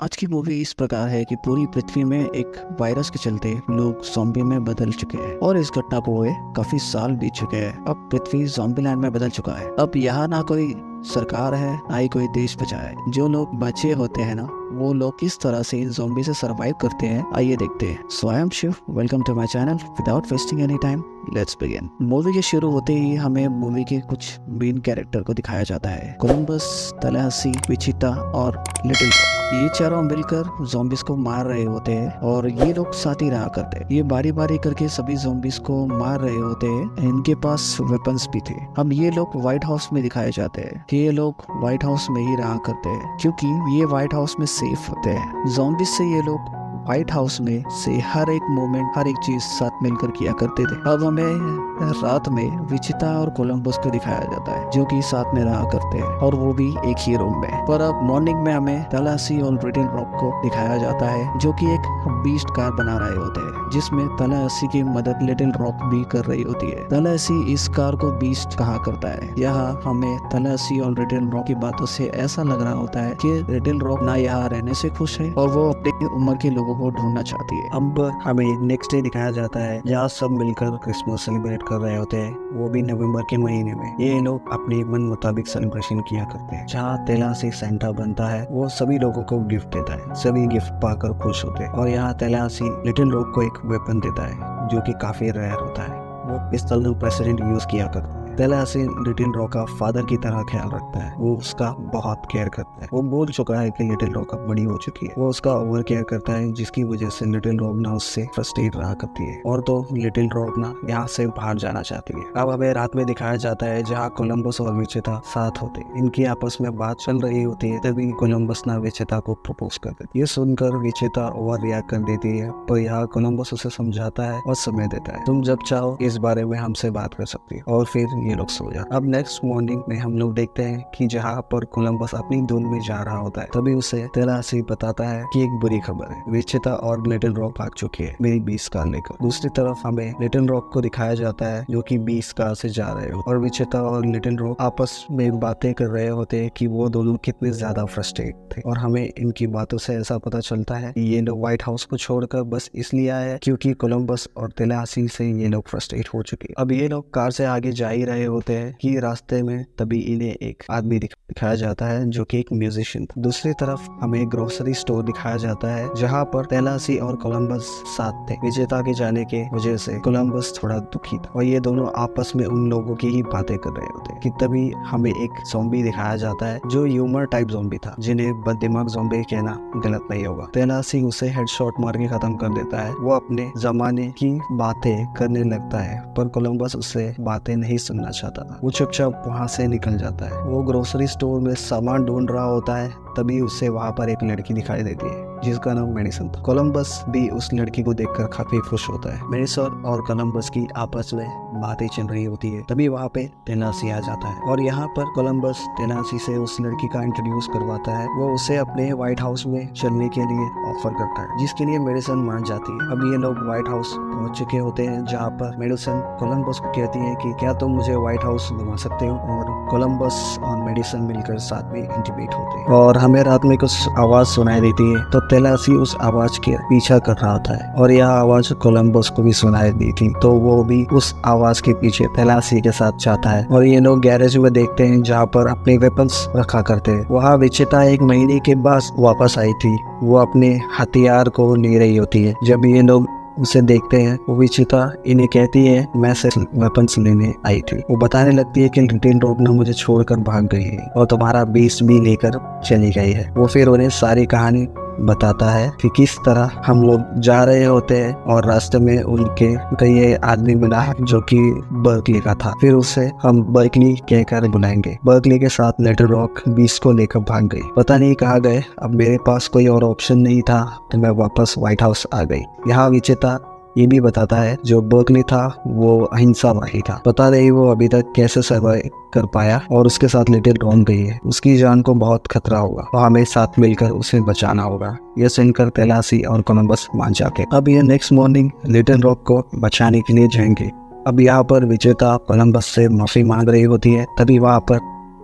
आज की मूवी इस प्रकार है कि पूरी पृथ्वी में एक वायरस के चलते लोग ज़ॉम्बी में बदल चुके हैं और इस घटना को हुए काफी साल बीत चुके हैं। अब पृथ्वी ज़ॉम्बी लैंड में बदल चुका है। अब यहाँ ना कोई सरकार है ना ही कोई देश बचाए। जो लोग बचे होते हैं ना, वो लोग किस तरह से ज़ॉम्बी से सरवाइव करते हैं, आइए देखते हैं। So I am Shiv, welcome to my channel. Without wasting any time, let's begin. Movie के शुरू होते ही हमें मूवी के कुछ मेन कैरेक्टर को दिखाया जाता है। कोलंबस, तलाहसी, विचिता और लिटिल रॉक। ये चारों मिलकर ज़ॉम्बिस को मार रहे होते हैं और ये लोग साथ ही रहा करते हैं। ये बारी बारी करके सभी ज़ॉम्बिस को मार रहे होते हैं। इनके पास वेपन्स भी थे। अब ये लोग व्हाइट हाउस में दिखाए जाते हैं कि ये लोग व्हाइट हाउस में ही रहा करते हैं क्योंकि ये व्हाइट हाउस में सेफ होते हैं। ज़ॉम्बिस से ये लोग व्हाइट हाउस में से हर एक मोमेंट, हर एक चीज साथ मिलकर किया करते थे। अब हमें रात में विचिता और कोलंबस को दिखाया जाता है जो कि साथ में रहा करते हैं और वो भी एक ही रूम में। पर अब मॉर्निंग में हमें तलाहसी और लिटिल रॉक को दिखाया जाता है जो कि एक बीस्ट कार बना रहे होते हैं, जिसमें तलाहसी की मदद लिटिल रॉक भी कर रही होती है। तलाहसी इस कार को बीस्ट कहा करता है। यहाँ हमें तलाहसी और लिटिल रॉक की बातों से ऐसा लग रहा होता है कि लिटिल रॉक ना यहाँ रहने से खुश है और वो अपनी उम्र के लोगों को ढूंढना चाहती है। अब हमें नेक्स्ट डे दिखाया जाता है जहाँ सब मिलकर क्रिसमस सेलिब्रेट कर रहे होते हैं, वो भी नवंबर के महीने में। ये लोग अपने मन मुताबिक सेलिब्रेशन किया करते हैं। जहाँ तलाहसी सेंटा बनता है, वो सभी लोगों को गिफ्ट देता है। सभी गिफ्ट पाकर खुश होते हैं और यहाँ तलाहसी लिटिल रॉक को एक वेपन देता है जो कि काफी रेयर होता है। वो पिस्तल प्रेसिडेंट यूज किया करता है। तलाहसी लिटिल रॉक का फादर की तरह ख्याल रखता है। वो उसका बहुत केयर करता है। वो बोल चुका है कि लिटिल रॉक अब बड़ी हो चुकी है। वो उसका ओवर केयर करता है जिसकी वजह से लिटिल रॉक ना उससे फ्रस्ट्रेट रहा करती है और तो लिटिल रॉक ना यहाँ से बाहर जाना चाहती है। अब हमें रात में दिखाया जाता है जहाँ कोलंबस और विचिता साथ होते हैं। इनकी आपस में बात चल रही होती है, तभी कोलंबस ना विचिता को प्रपोज कर देती है। ये सुनकर विचिता ओवर रिएक्ट कर देती है, पर यहाँ कोलंबस उसे समझाता है और समय देता है। तुम जब चाहो इस बारे में हमसे बात कर सकती हो। और फिर ये लोग सो जाते। अब नेक्स्ट मॉर्निंग में हम लोग देखते हैं कि जहाँ पर कोलंबस अपनी धुन में जा रहा होता है, तभी उसे तलाहसी बताता है कि एक बुरी खबर है, विचिता और लिटिल रॉक भाग चुकी है मेरी 20 कार लेकर। दूसरी तरफ हमें लिटिल रॉक को दिखाया जाता है जो कि 20 कार से जा रहे हो और विचिता और लिटिल रॉक आपस में बातें कर रहे होते हैं कि वो दोनों कितने ज्यादा फ्रस्ट्रेट थे। और हमें इनकी बातों से ऐसा पता चलता है कि ये लोग व्हाइट हाउस को छोड़कर बस इसलिए आए क्योंकि कोलंबस और तलाहसी से ये लोग फ्रस्ट्रेट हो चुके। अब ये लोग कार से आगे जा ही रहे होते हैं कि रास्ते में तभी इन्हें एक आदमी दिखाया जाता है जो कि एक म्यूजिशियन था। दूसरी तरफ हमें ग्रोसरी स्टोर दिखाया जाता है जहाँ पर तलाहसी और कोलंबस साथ थे। विजेता के जाने के वजह से कोलंबस थोड़ा दुखी था और ये दोनों आपस में उन लोगों की ही बातें कर रहे होते कि तभी हमें एक ज़ॉम्बी दिखाया जाता है जो ह्यूमर टाइप ज़ॉम्बी था, जिन्हें बददिमाग ज़ॉम्बी कहना गलत नहीं होगा। तलाहसी उसे हेडशॉट मार के खत्म कर देता है। वो अपने जमाने की बातें करने लगता है पर कोलंबस उससे बातें नहीं सुनना चाहता था। वो चुपचाप वहाँ से निकल जाता है। वो ग्रोसरी स्टोर में सामान ढूंढ रहा होता है, तभी उससे वहाँ पर एक लड़की दिखाई देती है जिसका नाम मेडिसन था। कोलंबस भी उस लड़की को देखकर काफी खुश होता है। मेडिसन और कोलंबस की आपस में बातें चल रही होती है, तभी वहाँ पे तलाहसी आ जाता है और यहाँ पर कोलंबस तलाहसी से उस लड़की का इंट्रोड्यूस करवाता है। वो उसे अपने व्हाइट हाउस में चलने के लिए ऑफर करता है, जिसके लिए मेडिसन मान जाती है। अब ये लोग व्हाइट हाउस पहुंच चुके होते हैं जहाँ पर मेडिसन कोलंबस को कहती है कि क्या तुम मुझे व्हाइट हाउस घुमा सकते हो, और कोलंबस और मेडिसन मिलकर साथ में इंटीमेट होते हैं। और हमें रात में कुछ आवाज सुनाई देती है तो तलाहसी उस आवाज के पीछा कर रहा होता है और यह आवाज कोलंबस को भी सुनाई दी थी, तो वो भी उस आवाज के पीछे तलाहसी के साथ जाता है। और ये लोग गैरेज में देखते हैं जहाँ पर अपने वेपन्स रखा करते हैं। वहाँ विचिता 1 महीने के बाद वापस आई थी। वो अपने हथियार को ले रही होती है। जब ये लोग उसे देखते हैं, वो विचिता इन्हें कहती है मैं सिर्फ वेपन्स लेने आई थी। वो बताने लगती है कि लिटिल रॉक ने मुझे छोड़कर भाग गई है और तुम्हारा बीस्ट भी लेकर चली गई है। वो फिर उन्हें सारी कहानी बताता है कि किस तरह हम लोग जा रहे होते हैं और रास्ते में उनके कई आदमी मिला जो कि बर्कली का था। फिर उसे हम बर्कली कहकर बुलाएंगे। बर्कली के साथ लिटिल रॉक बीस्ट को लेकर भाग गई। पता नहीं कहाँ गए। अब मेरे पास कोई और ऑप्शन नहीं था तो मैं वापस व्हाइट हाउस आ गई। यहाँ विचिता ये भी बताता है जो बर्कली था वो अहिंसावादी था। पता नहीं वो अभी तक कैसे सर्वाइव कर पाया और उसके साथ लिटिल रॉक गई है। उसकी जान को बहुत खतरा होगा तो हमें साथ मिलकर उसे बचाना होगा। यह सुनकर तलाहसी और कोलंबस मान जाते। अब ये नेक्स्ट मॉर्निंग लिटिल रॉक को बचाने के लिए जाएंगे। अब यहाँ पर विजेता कोलंबस से माफी मांग रही होती है, तभी वहाँ पर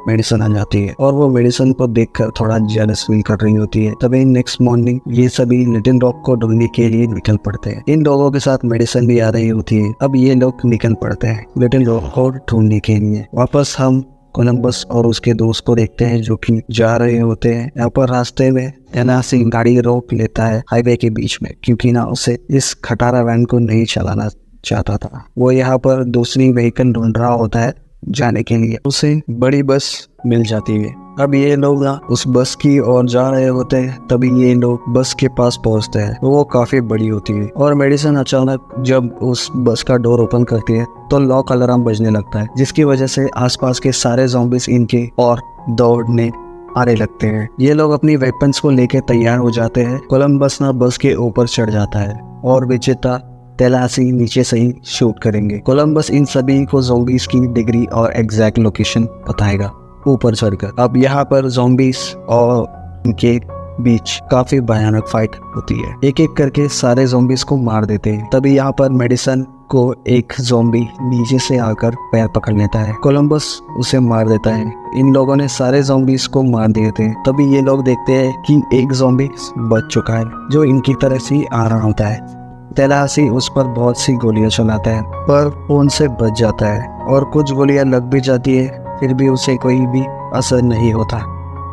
मेडिसन आ जाती है और वो मेडिसन को देखकर थोड़ा जेलस फील कर रही होती है। तभी नेक्स्ट मॉर्निंग ये सभी लिटिल रॉक को ढूंढने के लिए निकल पड़ते हैं। इन लोगों के साथ मेडिसन भी आ रही होती है। अब ये लोग निकल पड़ते हैं लिटिल रॉक को ढूंढने के लिए। वापस हम कोलंबस और उसके दोस्त को देखते हैं जो कि जा रहे होते हैं। यहाँ पर रास्ते में टेनासी गाड़ी रोक लेता है हाईवे के बीच में, क्योंकि ना उसे इस खटारा वैन को नहीं चलाना चाहता था। वो यहाँ पर दूसरी व्हीकल ढूंढ रहा होता है जाने के लिए। उसे बड़ी बस मिल जाती है। अब ये लोग ना उस बस की ओर जा रहे होते हैं। तभी ये लोग बस के पास पहुंचते हैं। वो काफी बड़ी होती है और मेडिसन अचानक जब उस बस का डोर ओपन करती है तो लॉक अलार्म बजने लगता है, जिसकी वजह से आसपास के सारे ज़ॉम्बीज इनके और दौड़ने आने लगते हैं। ये लोग अपनी वेपन्स को लेकर तैयार हो जाते हैं। कोलंबस ना बस के ऊपर चढ़ जाता है और विजेता तेलासी नीचे से ही शूट करेंगे। कोलंबस इन सभी को ज़ॉम्बीज की डिग्री और एग्जैक्ट लोकेशन बताएगा ऊपर चढ़कर। अब यहाँ पर ज़ॉम्बीज और उनके बीच काफी भयानक फाइट होती है। एक एक करके सारे ज़ॉम्बीज को मार देते हैं। तभी यहाँ पर मेडिसन को एक ज़ॉम्बी नीचे से आकर पैर पकड़ लेता है। कोलंबस उसे मार देता है। इन लोगों ने सारे ज़ॉम्बीज को मार दिए थे। तभी ये लोग देखते हैं कि एक ज़ॉम्बी बच चुका है जो इनकी तरफ से आ रहा होता है। तेलासी उस पर बहुत सी गोलियां चलाता है पर वो उनसे बच जाता है और कुछ गोलियां लग भी जाती है, फिर भी उसे कोई भी असर नहीं होता।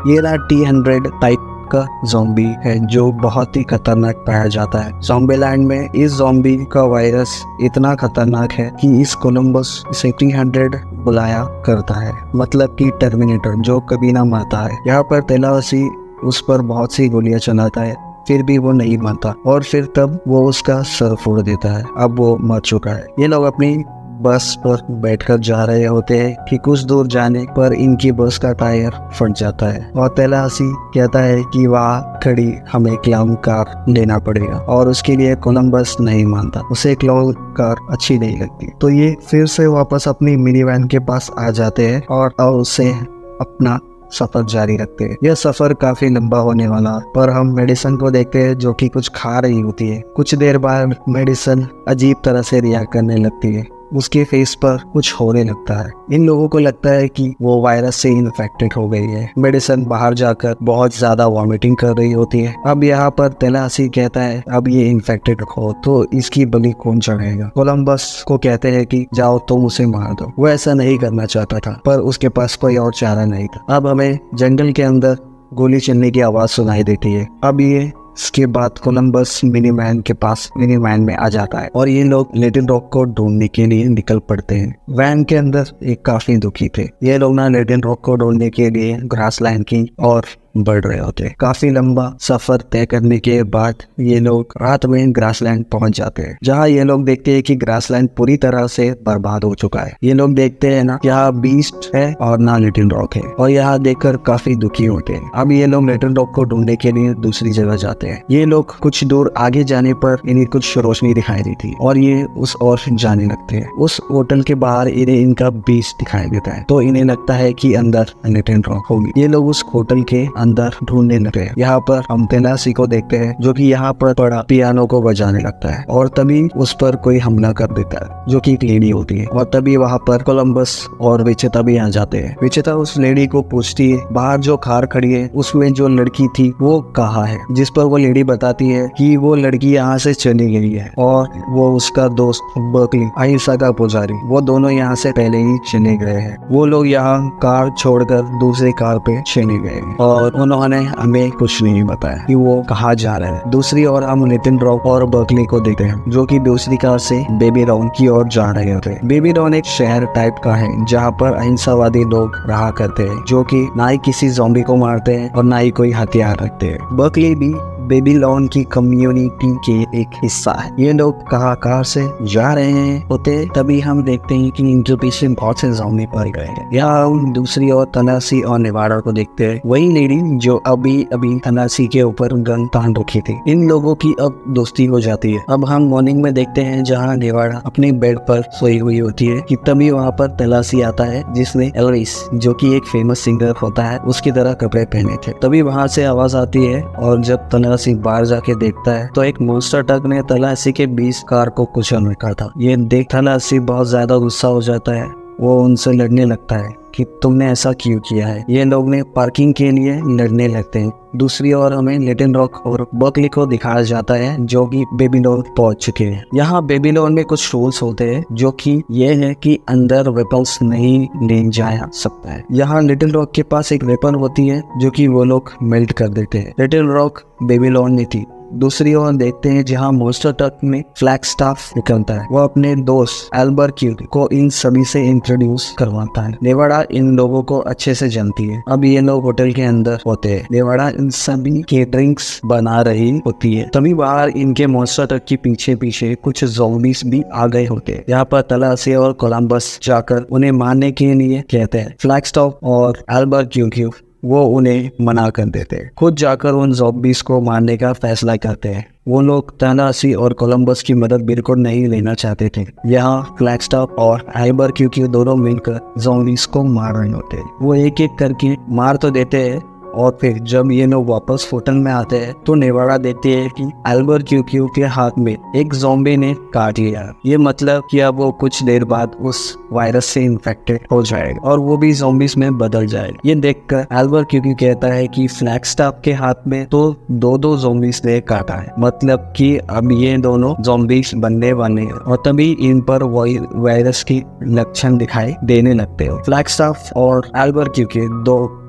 ये ना T-100 टाइप का ज़ॉम्बी है जो बहुत ही खतरनाक पाया जाता है। ज़ॉम्बीलैंड में इस ज़ॉम्बी का वायरस इतना खतरनाक है कि इस कोलंबस इसे T-100 बुलाया करता है, मतलब कि टर्मिनेटर जो कभी ना मरता है। यहाँ पर तेलासी उस पर बहुत सी गोलियां चलाता है, फिर भी वो नहीं मरता और फिर तब वो उसका सर फोड़ देता है। अब वो मर चुका है। ये लोग अपनी बस पर बैठकर जा रहे होते हैं कि कुछ दूर जाने पर इनकी बस का टायर फट जाता है और तेलासी कहता है कि वहाँ खड़ी हमें क्लाउन कार लेना पड़ेगा और उसके लिए कोलंबस नहीं मानता। उसे क्लाउन कार अच्छी नहीं लगती। तो ये फिर से वापस अपनी मिनी वैन के पास आ जाते हैं और उससे अपना सफर जारी रखते हैं। यह सफर काफी लंबा होने वाला, पर हम मेडिसन को देखते हैं जो कि कुछ खा रही होती है। कुछ देर बाद मेडिसन अजीब तरह से रिएक्ट करने लगती है। उसके फेस पर कुछ होने लगता है। इन लोगों को लगता है कि वो वायरस से इन्फेक्टेड हो गई है। मेडिसन बाहर जाकर बहुत ज्यादा वॉमिटिंग कर रही होती है। अब यहाँ पर तेलासी कहता है अब ये इन्फेक्टेड हो तो इसकी बलि कौन चढ़ेगा। कोलंबस को कहते हैं कि जाओ तुम उसे मार दो। वो ऐसा नहीं करना चाहता था पर उसके पास कोई और चारा नहीं था। अब हमें जंगल के अंदर गोली चलने की आवाज सुनाई देती है। अब ये इसके बाद कोलंबस मिनी वैन में आ जाता है और ये लोग लिटिल रॉक को ढूंढने के लिए निकल पड़ते हैं। वैन के अंदर एक काफी दुखी थे। ये लोग ना लिटिल रॉक को ढूंढने के लिए ग्रासलैंड की और बढ़ रहे होते हैं। काफी लंबा सफर तय करने के बाद ये लोग रात में ग्रासलैंड पहुंच जाते हैं, जहां ये लोग देखते हैं कि ग्रासलैंड पूरी तरह से बर्बाद हो चुका है। ये लोग देखते हैं ना यहाँ बीस्ट है और ना लिटिल रॉक है और यहाँ देखकर काफी दुखी होते हैं। अब ये लोग लिटिल रॉक को ढूंढने के लिए दूसरी जगह जाते हैं। ये लोग कुछ दूर आगे जाने पर इन्हें कुछ रोशनी दिखाई देती और ये उस ओर जाने लगते हैं। उस होटल के बाहर इन्हें इनका बीस्ट दिखाई देता है तो इन्हें लगता है कि अंदर लिटिल रॉक होगी। ये लोग उस होटल के अंदर ढूंढने लगते हैं। यहाँ पर हम तेलासी को देखते हैं जो कि यहाँ पर पड़ा पियानो को बजाने लगता है और तभी उस पर कोई हमला कर देता है जो कि एक लेडी होती है और तभी वहाँ पर कोलंबस और विचेता भी आ जाते हैं। विचेता उस लेडी को पूछती है बाहर जो कार खड़ी है उसमें जो लड़की थी वो कहाँ है, जिस पर वो लेडी बताती है कि वो लड़की यहाँ से चली गई है और वो उसका दोस्त बर्कली अहिंसा का पुजारी वो दोनों यहाँ से पहले ही चले गए हैं। वो लोग यहाँ कार छोड़कर दूसरी कार पे चले गए और उन्होंने हमें कुछ नहीं बताया कि वो कहाँ जा रहे हैं। दूसरी ओर हम लिटिल रॉक और बर्कली को देखते हैं जो कि दूसरी कार से बेबी टाउन की ओर जा रहे होते हैं। बेबी टाउन एक शहर टाइप का है जहाँ पर अहिंसावादी लोग रहा करते हैं जो कि ना ही किसी ज़ॉम्बी को मारते हैं और ना ही कोई हथियार रखते हैं। बर्कली भी बेबीलोन की कम्युनिटी के एक हिस्सा है। ये लोग कहाँ से जा रहे होते तभी हम देखते हैं कि इनके पीछे बहुत से ज़ॉम्बी पड़ गए हैं। यहाँ हम दूसरी ओर तनासी और नेवाड़ा को देखते हैं, वही लेडी जो अभी तनासी के ऊपर गन तान रखी थी। इन लोगों की अब दोस्ती हो जाती है। अब हम मॉर्निंग में देखते हैं जहाँ नेवाड़ा अपने बेड पर सोई हुई होती है कि तभी वहाँ पर तलासी आता है जिसने एल्विस जो कि एक फेमस सिंगर होता है उसकी तरह कपड़े पहने थे। तभी वहाँ से आवाज आती है और जब तलासी बाहर जाके देखता है तो एक मॉन्स्टर ट्रक ने तलासी के 20 कार को कुचल रखा था। ये देख तलासी बहुत ज्यादा गुस्सा हो जाता है वो उनसे लड़ने लगता है कि तुमने ऐसा क्यों किया है। ये लोग ने पार्किंग के लिए लड़ने लगते हैं। दूसरी ओर हमें लिटिल रॉक और बर्कली को दिखाया जाता है जो कि बेबीलोन पहुंच चुके हैं। यहाँ बेबीलोन में कुछ रूल्स होते हैं जो कि ये है कि अंदर वेपन्स नहीं ले जाया सकता है। यहाँ लिटिल रॉक के पास एक वेपन होती है जो कि वो लोग मेल्ट कर देते हैं। लिटिल रॉक बेबीलोन में थी। दूसरी ओर देखते हैं जहाँ मॉन्स्टर ट्रक में फ्लैगस्टाफ निकलता है। वो अपने दोस्त अल्बरक्यूरी को इन सभी से इंट्रोड्यूस करवाता है। नेवाड़ा इन लोगों को अच्छे से जानती है। अब ये लोग होटल के अंदर होते हैं। नेवाड़ा इन सभी के ड्रिंक्स बना रही होती है। तभी बाहर इनके मॉन्स्टर ट्रक के पीछे पीछे कुछ ज़ॉम्बीज भी आ गए होते हैं। यहाँ पर तलासी और कोलंबस जाकर उन्हें मारने के लिए कहते हैं। फ्लैगस्टाफ और अल्बरक्यूरी वो उन्हें मना कर देते हैं। खुद जाकर उन ज़ॉम्बीज को मारने का फैसला करते हैं। वो लोग तलासी और कोलंबस की मदद बिल्कुल नहीं लेना चाहते थे। यहाँ फ्लैगस्टाफ और अल्बरक्यूरी दोनों मिलकर ज़ॉम्बीज को मार रहे होते हैं। वो एक एक करके मार तो देते हैं और फिर जब ये लोग वापस होटल में आते हैं तो नेवाड़ा देती है कि अल्बरक्यूरी के हाथ में एक ज़ॉम्बी ने काट लिया। ये मतलब कि अब वो कुछ देर बाद उस वायरस से इन्फेक्टेड हो जाएगा और वो भी ज़ॉम्बीज में बदल जाएगा। ये देखकर अल्बरक्यूरी कहता है कि फ्लैगस्टाफ के हाथ में तो दो ज़ॉम्बीज ने काटा है, मतलब कि अब ये दोनों ज़ॉम्बीज बनने वाले हैं और तभी इन पर वायरस की लक्षण दिखाई देने लगते हैं। फ्लैगस्टाफ और अल्बरक्यूरी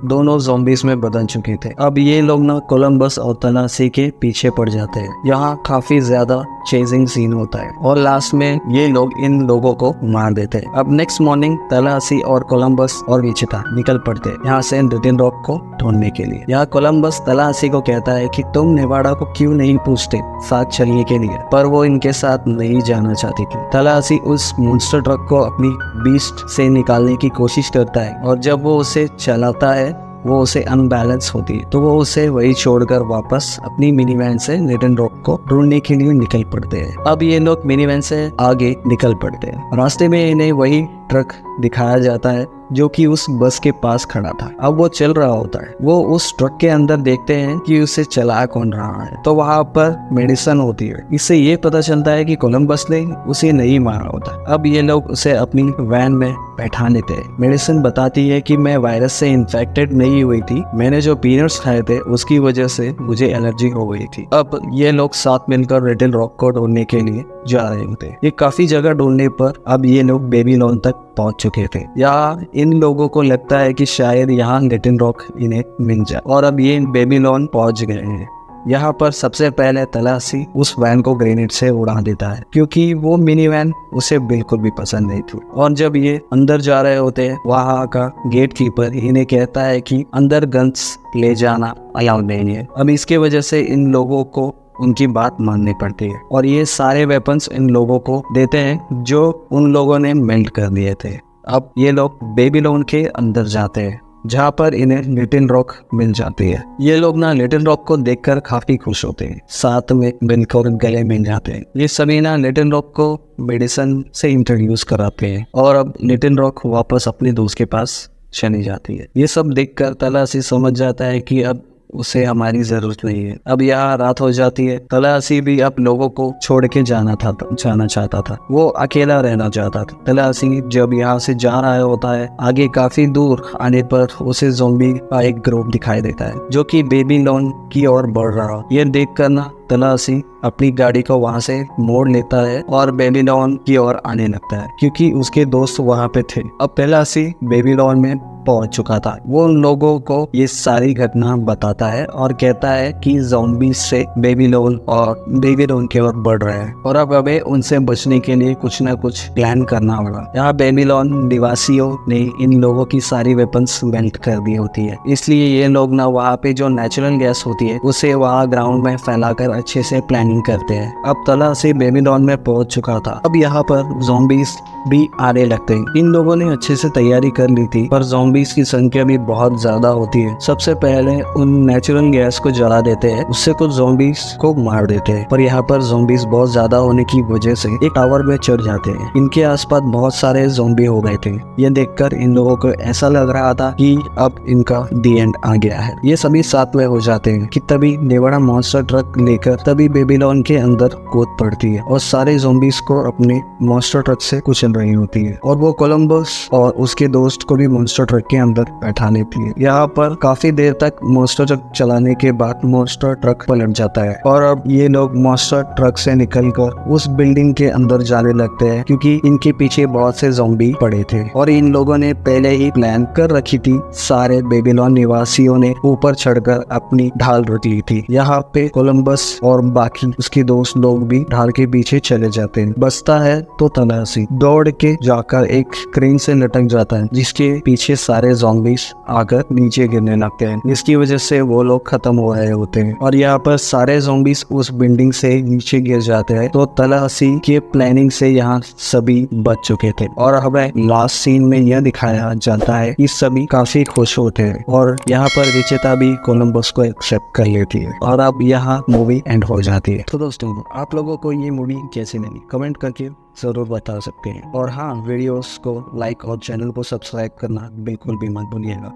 दोनों ज़ॉम्बीज में बदल चुके थे। अब ये लोग ना कोलंबस और तलासी के पीछे पड़ जाते हैं। यहाँ काफी ज्यादा चेजिंग सीन होता है और लास्ट में ये लोग इन लोगों को मार देते हैं। अब नेक्स्ट मॉर्निंग तलासी और कोलंबस और विचिता निकल पड़ते हैं यहाँ से लिटिल रॉक को ढूंढने के लिए। यहाँ कोलंबस तलासी को कहता है कि तुम नेवाड़ा को क्यों नहीं पूछते साथ चलने के लिए, पर वो इनके साथ नहीं जाना चाहती थी। तलासी उस मॉन्स्टर ट्रक को अपनी बीस्ट से निकालने की कोशिश करता है और जब वो उसे चलाता है वो उसे अनबैलेंस होती है तो वो उसे वही छोड़कर वापस अपनी मिनी वैन से लिटिल रॉक को ढूंढने के लिए निकल पड़ते हैं। अब ये लोग मिनी वैन से आगे निकल पड़ते हैं। रास्ते में इन्हें वही ट्रक दिखाया जाता है जो कि उस बस के पास खड़ा था। अब वो चल रहा होता है। वो उस ट्रक के अंदर देखते हैं कि उसे चला कौन रहा है, तो वहाँ पर मेडिसिन होती है। इससे ये पता चलता है कि कोलंबस ने उसे नहीं मारा होता। अब ये लोग उसे अपनी वैन में बैठा लेते हैं। मेडिसिन बताती है कि मैं वायरस से इन्फेक्टेड नहीं हुई थी, मैंने जो पीनट्स खाए थे उसकी वजह से मुझे एलर्जी हो गई थी। अब ये लोग साथ मिलकर लिटिल रॉक को ढूंढने के लिए जा रहे होते हैं। ये काफी जगह ढूंढने पर अब ये लोग बेबीलोन तक पहुंच चुके थे। यहाँ इन लोगों को लगता है कि शायद यहाँ लिटिल रॉक इन्हें मिल जाए और अब ये बेबीलोन पहुंच गए हैं। यहाँ पर सबसे पहले तलासी उस वैन को ग्रेनेड से उड़ा देता है क्योंकि वो मिनी वैन उसे बिल्कुल भी पसंद नहीं थी। और जब ये अंदर जा रहे होते हैं वहाँ का गेट कीपर इन्हें कहता है कि अंदर गन्स ले जाना अलाउड नहीं है। अब इसके वजह से इन लोगों को उनकी बात माननी पड़ती है और ये सारे वेपन्स इन लोगों को देते हैं जो उन लोगों ने मेल्ट कर दिए थे। अब ये लोग बेबीलोन के अंदर जाते हैं जहाँ पर इन्हें लिटिल रॉक मिल जाती है। ये लोग ना लिटिल रॉक को देखकर काफी खुश होते हैं, साथ में मिलकर गले मिल जाते हैं। ये सभी ना लिटिल रॉक को मेडिसिन से इंट्रोड्यूस कराते हैं और अब लिटिल रॉक वापस अपने दोस्त के पास चली जाती है। ये सब देखकर तलासी समझ जाता है कि अब उसे हमारी जरूरत नहीं है। अब यहाँ रात हो जाती है। तलासी भी अब लोगों को छोड़ के जाना चाहता था। वो अकेला रहना चाहता था। तलासी जब यहाँ से जा रहा होता है आगे काफी दूर आने पर उसे ज़ॉम्बी का एक ग्रुप दिखाई देता है जो कि बेबीलोन की ओर बढ़ रहा। ये देख कर ना तलासी अपनी गाड़ी को वहाँ से मोड़ लेता है और बेबीलोन की ओर आने लगता है क्योंकि उसके दोस्त वहाँ पे थे। अब तलासी बेबीलोन में पहुंच चुका था। वो उन लोगों को ये सारी घटना बताता है और कहता है कि ज़ॉम्बीज से बेबीलोन की ओर बढ़ रहे हैं और अब हमें उनसे बचने के लिए कुछ न कुछ प्लान करना होगा। यहाँ बेबीलोन निवासियों ने इन लोगों की सारी वेपन्स मेल्ट कर दी होती है, इसलिए ये लोग ना वहाँ पे जो नेचुरल गैस होती है उसे वहाँ ग्राउंड में फैलाकर अच्छे से प्लानिंग करते हैं। अब तलासी बेबीलोन में पहुंच चुका था। अब यहाँ पर ज़ॉम्बीज भी आने लगते हैं। इन लोगों ने अच्छे से तैयारी कर ली थी पर ज़ॉम्बी ज़ॉम्बीज की संख्या भी बहुत ज्यादा होती है। सबसे पहले उन नेचुरल गैस को जला देते हैं, उससे कुछ ज़ॉम्बीज को मार देते हैं। पर यहाँ पर ज़ॉम्बीज बहुत ज्यादा होने की वजह से एक टावर में चढ़ जाते हैं। इनके आसपास बहुत सारे ज़ॉम्बी हो गए थे। ये देखकर इन लोगों को ऐसा लग रहा था कि अब इनका दी एंड आ गया है। ये सभी साथ में हो जाते हैं कि तभी नेवाड़ा मॉन्स्टर ट्रक लेकर तभी बेबीलोन के अंदर कूद पड़ती है और सारे ज़ॉम्बीज को अपने मॉन्स्टर ट्रक से कुचल रही होती है और वो कोलंबस और उसके दोस्त को भी मॉन्स्टर ट्रक के अंदर बैठा लेती है। यहाँ पर काफी देर तक मॉन्स्टर ट्रक चलाने के बाद मॉन्स्टर ट्रक पलट जाता है और अब ये लोग मॉन्स्टर ट्रक से निकलकर उस बिल्डिंग के अंदर जाने लगते हैं, क्योंकि इनके पीछे बहुत से ज़ॉम्बी पड़े थे और इन लोगों ने पहले ही प्लान कर रखी थी। सारे बेबीलोन निवासियों ने ऊपर चढ़कर अपनी ढाल रख ली थी। यहाँ पे कोलंबस और बाकी उसके दोस्त लोग भी ढाल के पीछे चले जाते हैं। बचता है तो तलाशी दौड़ के जाकर एक क्रेन से लटक जाता है, जिसके पीछे सारे ज़ॉम्बीज आकर नीचे गिरने लगते हैं, जिसकी वजह से वो लोग खत्म हो रहे होते हैं और यहाँ पर सारे ज़ॉम्बीज उस बिल्डिंग से नीचे गिर जाते हैं। तो तलाशी के प्लानिंग से यहाँ सभी बच चुके थे और हमें लास्ट सीन में यह दिखाया जाता है कि सभी काफी खुश होते हैं और यहाँ पर रिचिता भी कोलंबस को एक्सेप्ट कर लेती है और अब यहाँ मूवी एंड हो जाती है। तो दोस्तों, आप लोगों को ये मूवी कैसी लगी कमेंट करके जरूर बता सकते हैं और हाँ, वीडियोस को लाइक और चैनल को सब्सक्राइब करना बिल्कुल भी मत भूलिएगा।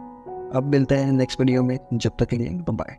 अब मिलते हैं नेक्स्ट वीडियो में, जब तक के लिए बाय।